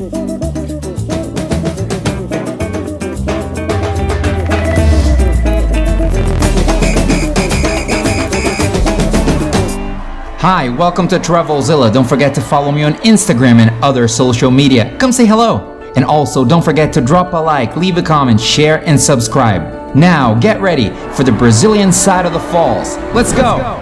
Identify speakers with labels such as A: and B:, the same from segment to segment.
A: Hi, welcome to TRAVELZILLA. Don't forget to follow me on Instagram and other social media. Come say hello. And also, don't forget to drop a like, leave a comment, share, and subscribe. Now, get ready for the Brazilian side of the falls. Let's go!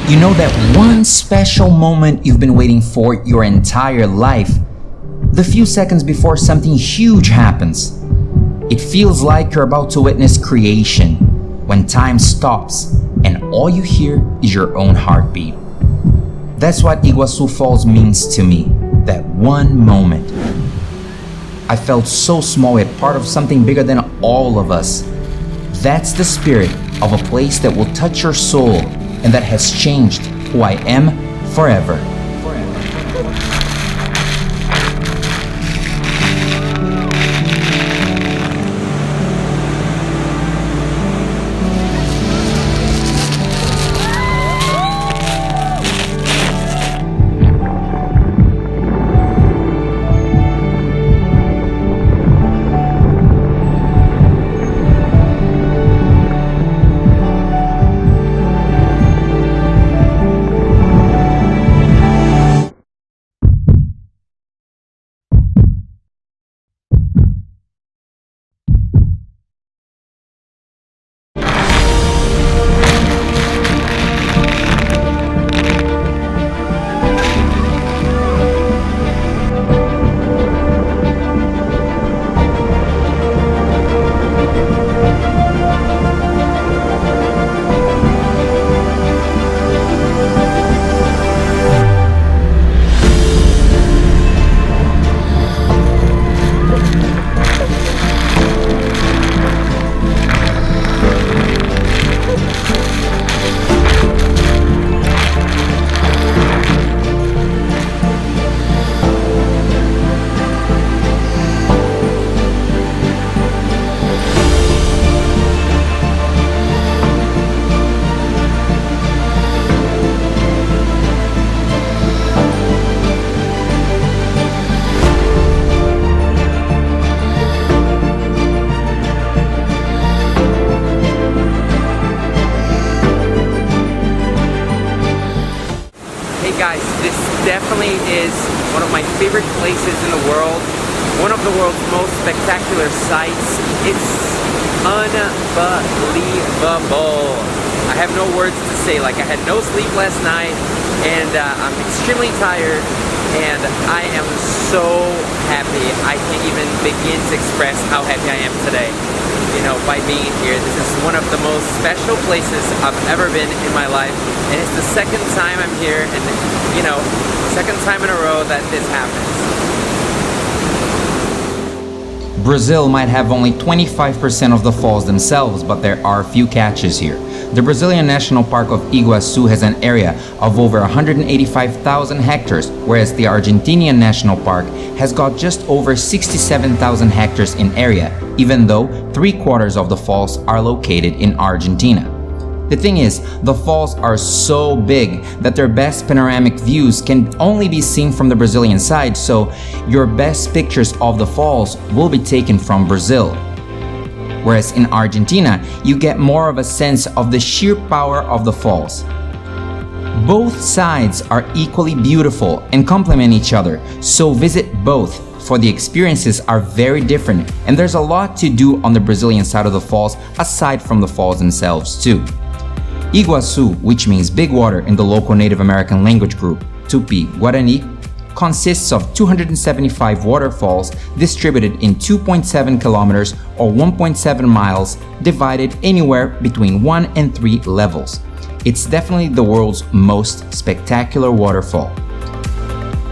A: You know that one special moment you've been waiting for your entire life? The few seconds before something huge happens. It feels like you're about to witness creation, when time stops and all you hear is your own heartbeat. That's what Iguassu Falls means to me, that one moment. I felt so small, yet part of something bigger than all of us. That's the spirit of a place that will touch your soul and that has changed who I am forever.
B: Guys, this definitely is one of my favorite places in the world, one of the world's most spectacular sights. It's unbelievable. I have no words to say. Like, I had no sleep last night and I'm extremely tired and I am so happy. I can't even begin to express how happy I am today. by being here. This is one of the most special places I've ever been in my life, and it's the second time I'm here, and second time in a row that this happens.
A: Brazil might have only 25% of the falls themselves, but there are a few catches here. The Brazilian National Park of Iguassu has an area of over 185,000 hectares, whereas the Argentinian National Park has got just over 67,000 hectares in area, even though 3/4 of the falls are located in Argentina. The thing is, the falls are so big that their best panoramic views can only be seen from the Brazilian side, so your best pictures of the falls will be taken from Brazil. Whereas in Argentina, you get more of a sense of the sheer power of the falls. Both sides are equally beautiful and complement each other, so visit both, for the experiences are very different, and there's a lot to do on the Brazilian side of the falls aside from the falls themselves too. Iguassu, which means big water in the local Native American language group, Tupi-Guarani, consists of 275 waterfalls distributed in 2.7 kilometers or 1.7 miles, divided anywhere between 1 and 3 levels. It's definitely the world's most spectacular waterfall.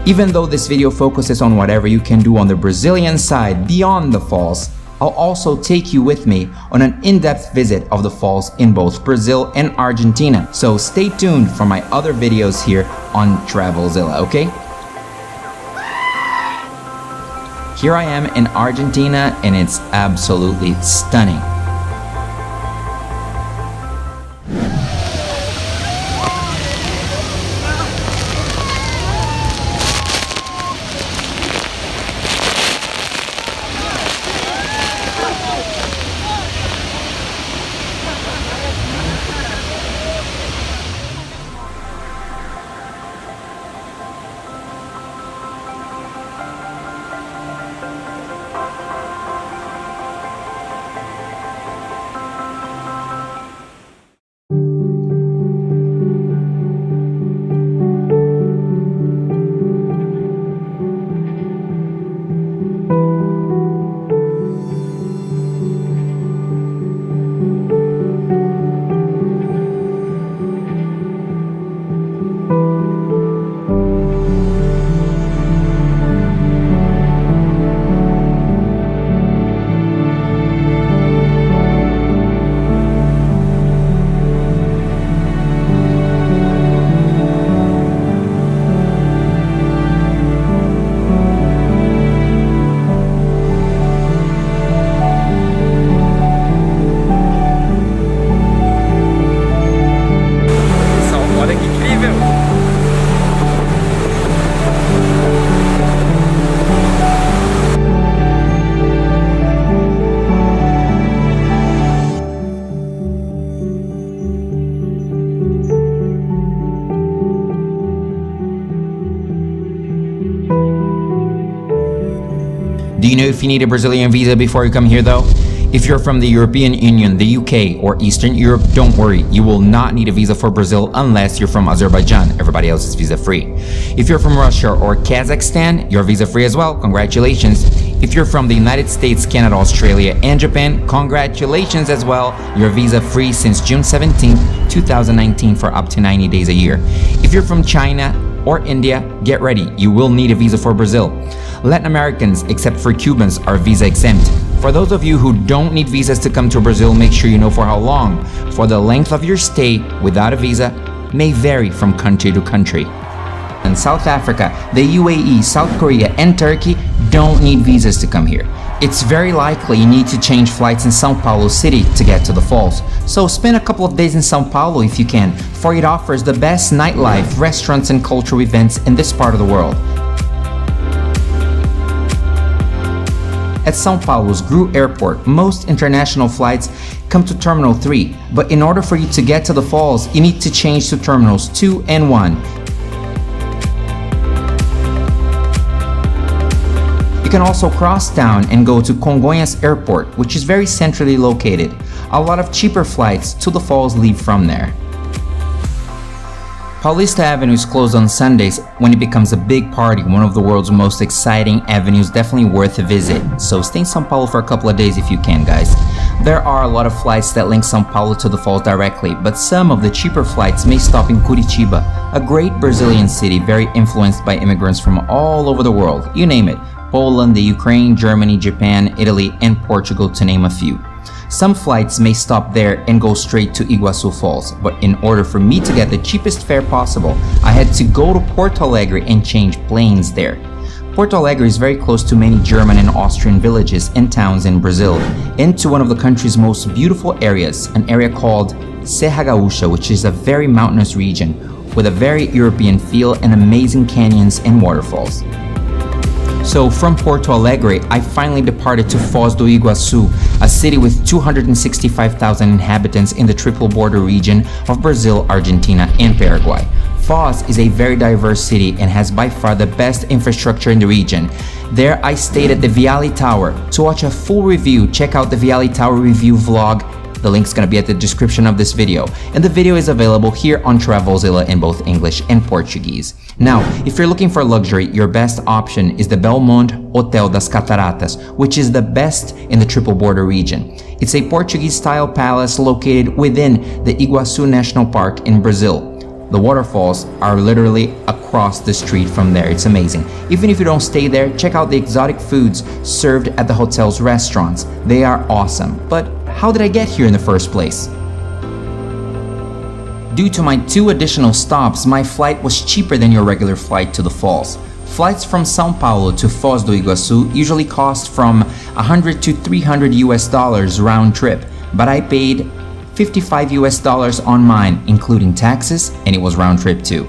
A: Even though this video focuses on whatever you can do on the Brazilian side beyond the falls, I'll also take you with me on an in-depth visit of the falls in both Brazil and Argentina, so stay tuned for my other videos here on TRAVELZILLA, okay? Here I am in Argentina, and it's absolutely stunning. Do you know if you need a Brazilian visa before you come here though? If you're from the European Union, the UK, or Eastern Europe, don't worry, you will not need a visa for Brazil unless you're from Azerbaijan. Everybody else is visa free. If you're from Russia or Kazakhstan, you're visa free as well. Congratulations. If you're from the United States, Canada, Australia, and Japan, congratulations as well. You're visa free since June 17th, 2019 for up to 90 days a year. If you're from China or India, get ready, you will need a visa for Brazil. Latin Americans, except for Cubans, are visa exempt. For those of you who don't need visas to come to Brazil, make sure you know for how long. For the length of your stay without a visa may vary from country to country. In South Africa, the UAE, South Korea, and Turkey don't need visas to come here. It's very likely you need to change flights in São Paulo city to get to the falls. So spend a couple of days in São Paulo if you can, for it offers the best nightlife, restaurants, and cultural events in this part of the world. At São Paulo's GRU Airport, most international flights come to Terminal 3, but in order for you to get to the falls, you need to change to Terminals 2 and 1. You can also cross town and go to Congonhas Airport, which is very centrally located. A lot of cheaper flights to the falls leave from there. Paulista Avenue is closed on Sundays when it becomes a big party, one of the world's most exciting avenues, definitely worth a visit. So stay in São Paulo for a couple of days if you can, guys. There are a lot of flights that link São Paulo to the falls directly, but some of the cheaper flights may stop in Curitiba, a great Brazilian city very influenced by immigrants from all over the world, you name it, Poland, the Ukraine, Germany, Japan, Italy, and Portugal to name a few. Some flights may stop there and go straight to Iguassu Falls, but in order for me to get the cheapest fare possible, I had to go to Porto Alegre and change planes there. Porto Alegre is very close to many German and Austrian villages and towns in Brazil, and to one of the country's most beautiful areas, an area called Serra Gaúcha, which is a very mountainous region with a very European feel and amazing canyons and waterfalls. So from Porto Alegre, I finally departed to Foz do Iguaçu, a city with 265,000 inhabitants in the triple border region of Brazil, Argentina, and Paraguay. Foz is a very diverse city and has by far the best infrastructure in the region. There I stayed at the Viale Tower. To watch a full review, check out the Viale Tower review vlog. The link's gonna be at the description of this video, and the video is available here on TRAVELZILLA in both English and Portuguese. Now, if you're looking for luxury, your best option is the Belmont Hotel das Cataratas, which is the best in the triple border region. It's a Portuguese-style palace located within the Iguassu National Park in Brazil. The waterfalls are literally across the street from there. It's amazing. Even if you don't stay there, check out the exotic foods served at the hotel's restaurants. They are awesome. But how did I get here in the first place? Due to my 2 additional stops, my flight was cheaper than your regular flight to the falls. Flights from São Paulo to Foz do Iguaçu usually cost from $100 to $300 round trip, but I paid $55 on mine, including taxes, and it was round trip too.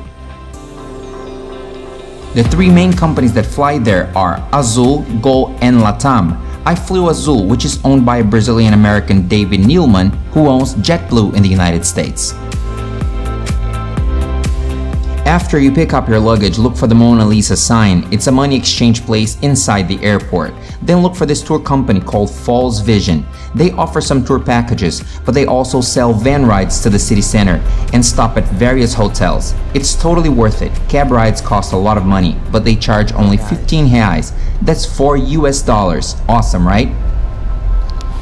A: The 3 main companies that fly there are Azul, Gol, and LATAM. I flew Azul, which is owned by Brazilian-American David Neilman, who owns JetBlue in the United States. After you pick up your luggage, look for the Mona Lisa sign. It's a money exchange place inside the airport. Then look for this tour company called Falls Vision. They offer some tour packages, but they also sell van rides to the city center and stop at various hotels. It's totally worth it. Cab rides cost a lot of money, but they charge only 15 reais. That's $4 US. Awesome, right?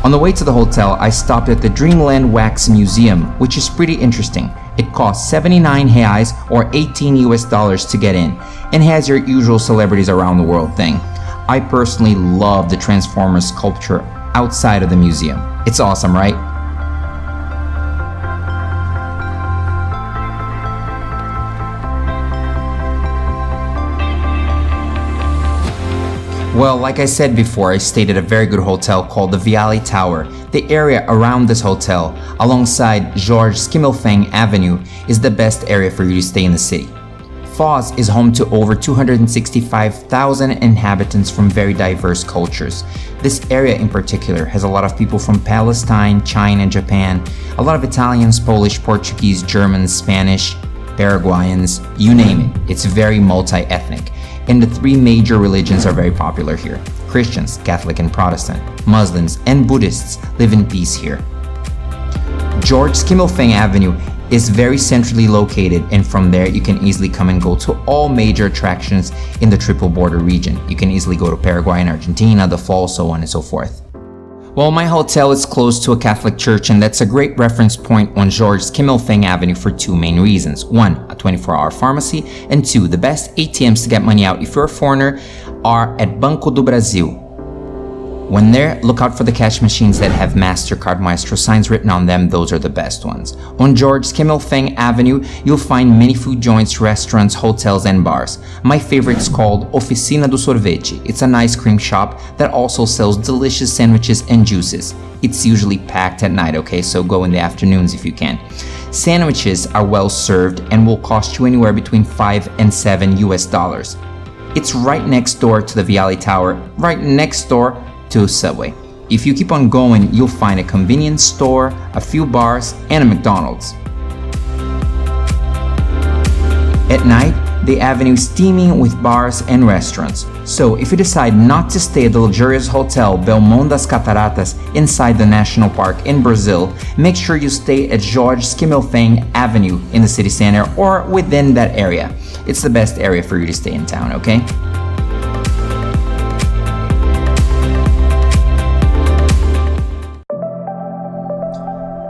A: On the way to the hotel, I stopped at the Dreamland Wax Museum, which is pretty interesting. It costs 79 reais or $18 US to get in, and has your usual celebrities around the world thing. I personally love the Transformers sculpture outside of the museum. It's awesome, right? Well, like I said before, I stayed at a very good hotel called the Viale Tower. The area around this hotel, alongside George Schimmelfang Avenue, is the best area for you to stay in the city. Foz is home to over 265,000 inhabitants from very diverse cultures. This area in particular has a lot of people from Palestine, China, Japan, a lot of Italians, Polish, Portuguese, Germans, Spanish, Paraguayans, you name it. It's very multi-ethnic. And the 3 major religions are very popular here. Christians, Catholic and Protestant, Muslims, and Buddhists live in peace here. George Schimmelfang Avenue is very centrally located, and from there you can easily come and go to all major attractions in the triple border region. You can easily go to Paraguay and Argentina, the falls, so on and so forth. Well, my hotel is close to a Catholic church, and that's a great reference point on George Schimmelfang Avenue for 2 main reasons. 1, a 24-hour pharmacy, and 2, the best ATMs to get money out if you're a foreigner are at Banco do Brasil. When there, look out for the cash machines that have MasterCard Maestro signs written on them. Those are the best ones. On George Schimmelfang Avenue, you'll find many food joints, restaurants, hotels, and bars. My favorite is called Oficina do Sorvete. It's an ice cream shop that also sells delicious sandwiches and juices. It's usually packed at night, okay, so go in the afternoons if you can. Sandwiches are well served and will cost you anywhere between $5 and $7 US. It's right next door to the Viale Tower, right next door to Subway. If you keep on going, you'll find a convenience store, a few bars, and a McDonald's. At night, the avenue is teeming with bars and restaurants. So if you decide not to stay at the luxurious hotel Belmont das Cataratas inside the national park in Brazil, make sure you stay at George Schimmelfang Avenue in the city center or within that area. It's the best area for you to stay in town, okay?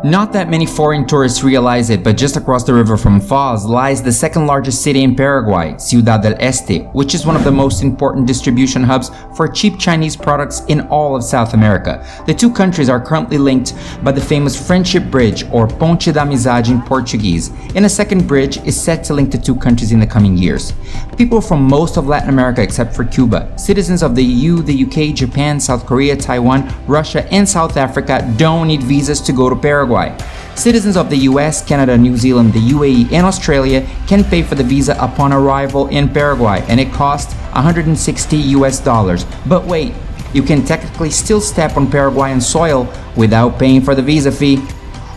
A: Not that many foreign tourists realize it, but just across the river from Foz lies the second largest city in Paraguay, Ciudad del Este, which is one of the most important distribution hubs for cheap Chinese products in all of South America. The two countries are currently linked by the famous Friendship Bridge, or Ponte da Amizade in Portuguese, and a second bridge is set to link the two countries in the coming years. People from most of Latin America except for Cuba, citizens of the EU, the UK, Japan, South Korea, Taiwan, Russia, and South Africa don't need visas to go to Paraguay. Citizens of the US, Canada, New Zealand, the UAE, and Australia can pay for the visa upon arrival in Paraguay, and it costs $160. But wait, you can technically still step on Paraguayan soil without paying for the visa fee.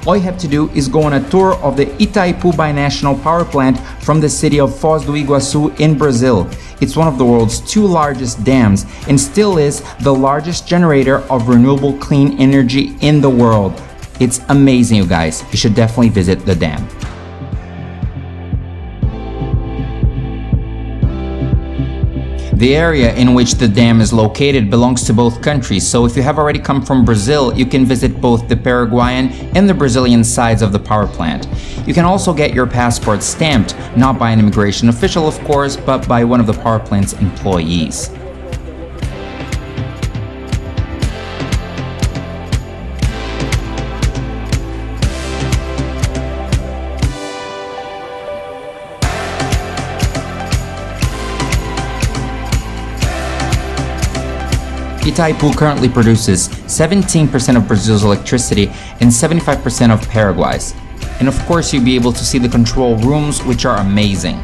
A: All you have to do is go on a tour of the Itaipu Binational Power Plant from the city of Foz do Iguassu in Brazil. It's one of the world's two largest dams and still is the largest generator of renewable clean energy in the world. It's amazing, you guys. You should definitely visit the dam. The area in which the dam is located belongs to both countries, so if you have already come from Brazil, you can visit both the Paraguayan and the Brazilian sides of the power plant. You can also get your passport stamped, not by an immigration official of course, but by one of the power plant's employees. Itaipu currently produces 17% of Brazil's electricity and 75% of Paraguay's. And of course you'll be able to see the control rooms, which are amazing.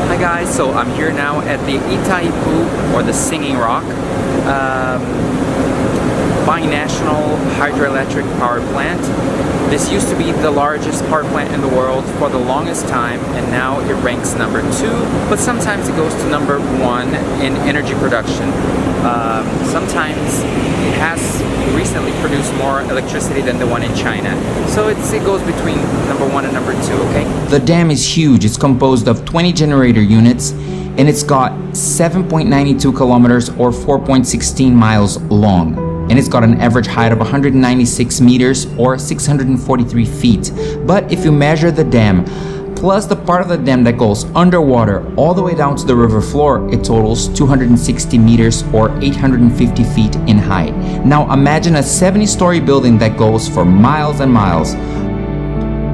B: Hi guys, so I'm here now at the Itaipu, or the Singing Rock, binational hydroelectric power plant. This used to be the largest power plant in the world for the longest time, and now it ranks number 2, but sometimes it goes to number 1 in energy production. Sometimes it has recently produced more electricity than the one in China. So it goes between number 1 and number 2, okay?
A: The dam is huge. It's composed of 20 generator units, and it's got 7.92 kilometers or 4.16 miles long. And it's got an average height of 196 meters or 643 feet. But if you measure the dam, plus the part of the dam that goes underwater all the way down to the river floor, it totals 260 meters or 850 feet in height. Now imagine a 70-story building that goes for miles and miles.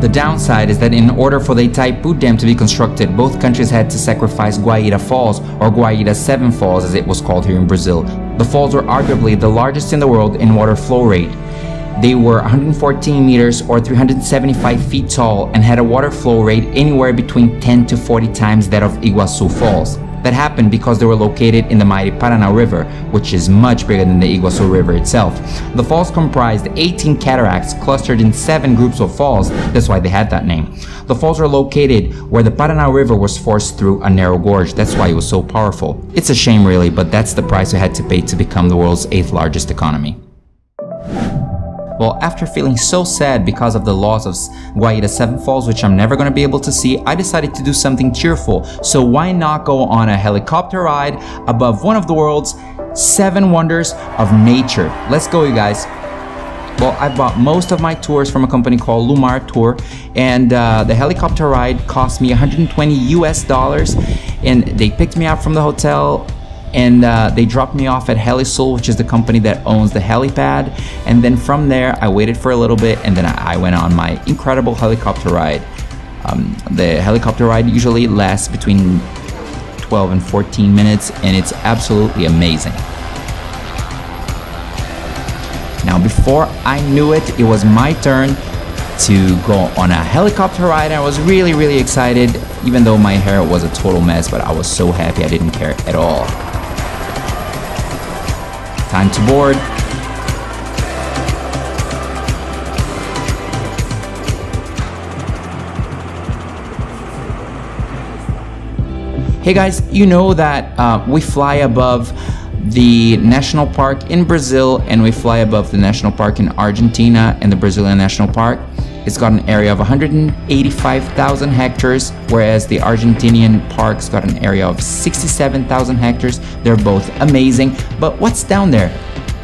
A: The downside is that in order for the Itaipu Dam to be constructed, both countries had to sacrifice Guaíra Falls, or Guaíra 7 Falls as it was called here in Brazil. The falls were arguably the largest in the world in water flow rate. They were 114 meters or 375 feet tall and had a water flow rate anywhere between 10 to 40 times that of Iguassu Falls. That happened because they were located in the mighty Paraná River, which is much bigger than the Iguassu River itself. The falls comprised 18 cataracts clustered in 7 groups of falls, that's why they had that name. The falls are located where the Paraná River was forced through a narrow gorge, that's why it was so powerful. It's a shame really, but that's the price we had to pay to become the world's 8th largest economy. Well, after feeling so sad because of the loss of Guaíra 7 Falls, which I'm never going to be able to see, I decided to do something cheerful. So why not go on a helicopter ride above one of the world's 7 wonders of nature? Let's go, you guys. Well, I bought most of my tours from a company called Lumar Tour, and the helicopter ride cost me $120 and they picked me up from the hotel. And they dropped me off at Helisul, which is the company that owns the helipad. And then from there, I waited for a little bit, and then I went on my incredible helicopter ride. The helicopter ride usually lasts between 12 and 14 minutes, and it's absolutely amazing. Now, before I knew it, it was my turn to go on a helicopter ride. I was really excited, even though my hair was a total mess, but I was so happy I didn't care at all. Time to board. Hey guys, you know that we fly above the national park in Brazil and we fly above the national park in Argentina and the Brazilian National Park. It's got an area of 185,000 hectares, whereas the Argentinian park's got an area of 67,000 hectares. They're both amazing, but what's down there?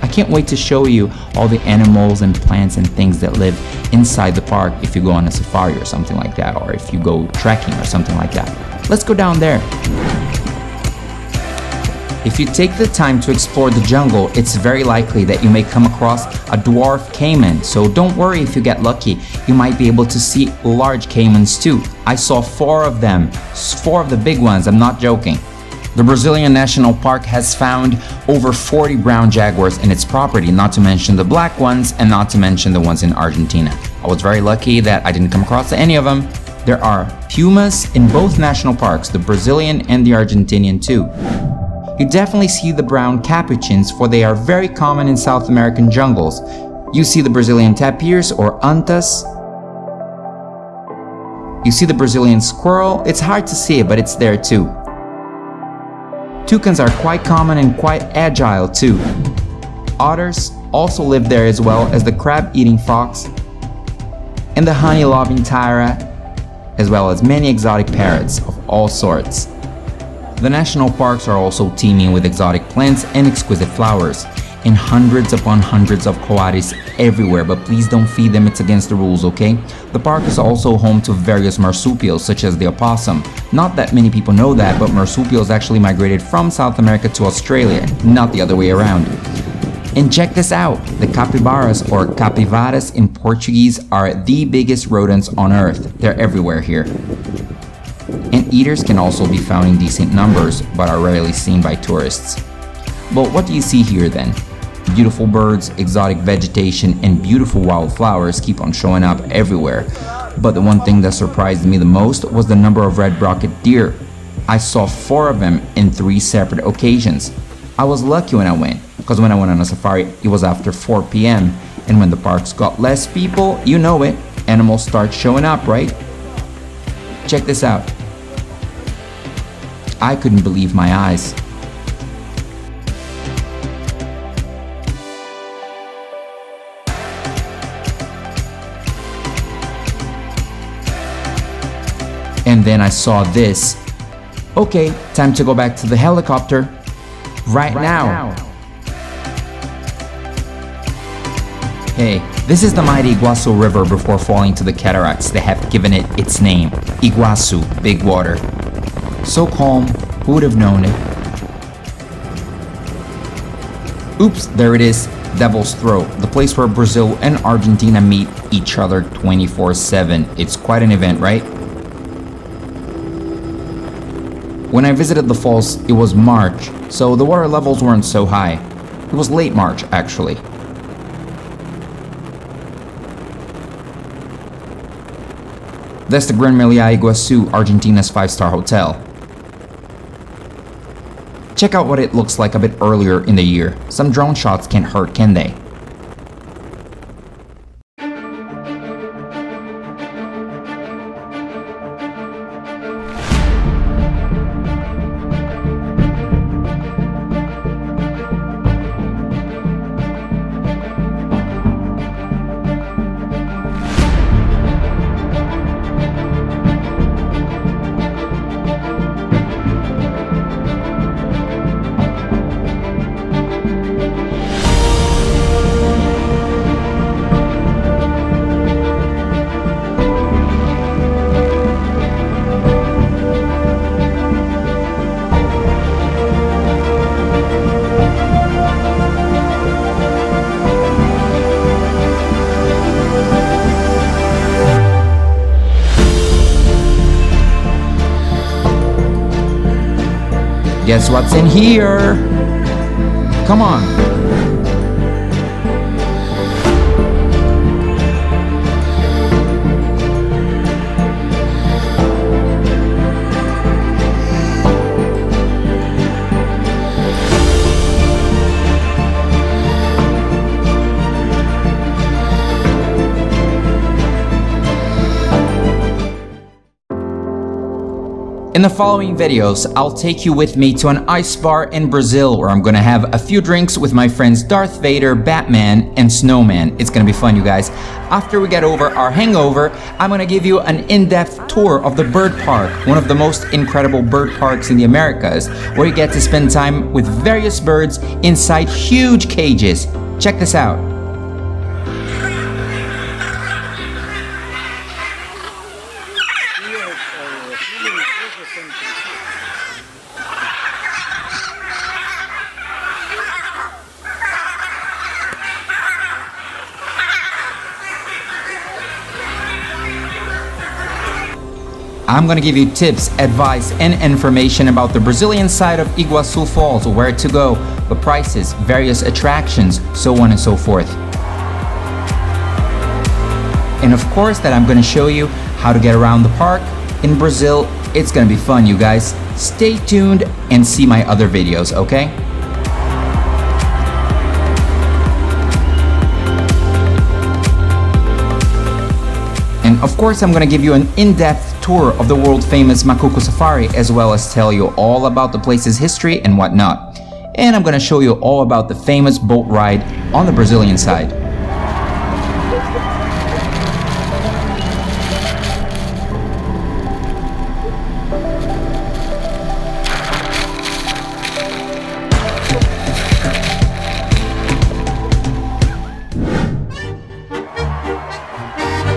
A: I can't wait to show you all the animals and plants and things that live inside the park if you go on a safari or something like that, or if you go trekking or something like that. Let's go down there. If you take the time to explore the jungle, it's very likely that you may come across a dwarf caiman, so don't worry if you get lucky. You might be able to see large caimans too. I saw 4 of them, 4 of the big ones, I'm not joking. The Brazilian National Park has found over 40 brown jaguars in its property, not to mention the black ones and not to mention the ones in Argentina. I was very lucky that I didn't come across any of them. There are pumas in both national parks, the Brazilian and the Argentinian too. You definitely see the brown capuchins, for they are very common in South American jungles. You see the Brazilian tapirs or antas. You see the Brazilian squirrel. It's hard to see, but it's there too. Toucans are quite common and quite agile too. Otters also live there, as well as the crab-eating fox and the honey-loving tara, as well as many exotic parrots of all sorts. The national parks are also teeming with exotic plants and exquisite flowers, and hundreds upon hundreds of coatis everywhere, but please don't feed them, it's against the rules, okay? The park is also home to various marsupials, such as the opossum. Not that many people know that, but marsupials actually migrated from South America to Australia, not the other way around. And check this out, the capybaras, or capivaras in Portuguese, are the biggest rodents on Earth. They're everywhere here. And eaters can also be found in decent numbers, but are rarely seen by tourists. But what do you see here then? Beautiful birds, exotic vegetation, and beautiful wildflowers keep on showing up everywhere. But the one thing that surprised me the most was the number of red-brocked deer. I saw 4 of them in 3 separate occasions. I was lucky when I went, because when I went on a safari, it was after 4 p.m. And when the parks got less people, you know it, animals start showing up, right? Check this out. I couldn't believe my eyes. And then I saw this. Okay, time to go back to the helicopter. Right now. Hey, this is the mighty Iguassu River before falling to the cataracts that have given it its name. Iguassu, big water. So calm, who would have known it? Oops, there it is, Devil's Throat, the place where Brazil and Argentina meet each other 24/7. It's quite an event, right? When I visited the falls, it was March, so the water levels weren't so high. It was late March, actually. That's the Gran Meliá Iguassu, Argentina's 5-star hotel. Check out what it looks like a bit earlier in the year. Some drone shots can't hurt, can they? Guess what's in here? Come on. In the following videos, I'll take you with me to an ice bar in Brazil where I'm gonna have a few drinks with my friends Darth Vader, Batman, and Snowman. It's gonna be fun, you guys. After we get over our hangover, I'm gonna give you an in-depth tour of the bird park, one of the most incredible bird parks in the Americas, where you get to spend time with various birds inside huge cages. Check this out. I'm gonna give you tips, advice, and information about the Brazilian side of Iguassu Falls, where to go, the prices, various attractions, so on and so forth. And of course that I'm gonna show you how to get around the park in Brazil. It's gonna be fun, you guys. Stay tuned and see my other videos, okay? And of course I'm gonna give you an in-depth tour of the world-famous Macuco Safari, as well as tell you all about the place's history and whatnot. And I'm gonna show you all about the famous boat ride on the Brazilian side.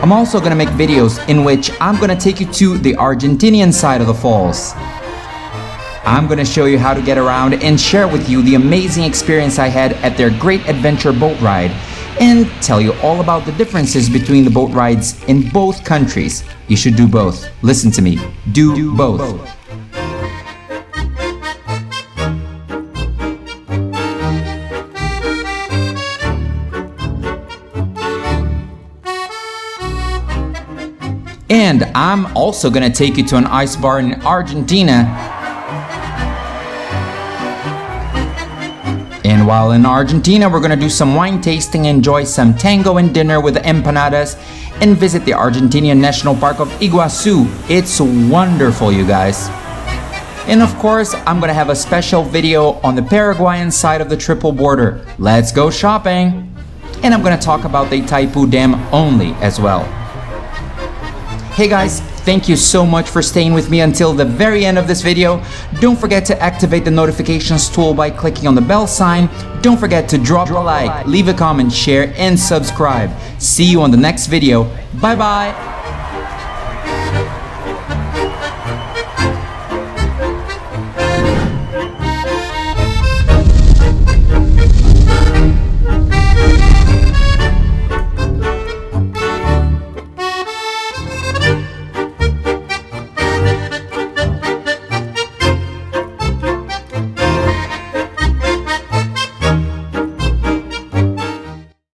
A: I'm also gonna make videos in which I'm gonna take you to the Argentinian side of the falls. I'm gonna show you how to get around and share with you the amazing experience I had at their great adventure boat ride, and tell you all about the differences between the boat rides in both countries. You should do both. Listen to me. Do both. And I'm also gonna take you to an ice bar in Argentina. And while in Argentina, we're gonna do some wine tasting, enjoy some tango and dinner with empanadas, and visit the Argentinian National Park of Iguassu. It's wonderful, you guys. And of course, I'm gonna have a special video on the Paraguayan side of the triple border. Let's go shopping! And I'm gonna talk about the Itaipu Dam only as well. Hey guys, thank you so much for staying with me until the very end of this video. Don't forget to activate the notifications tool by clicking on the bell sign. Don't forget to drop a like, leave a comment, share, and subscribe. See you on the next video. Bye bye!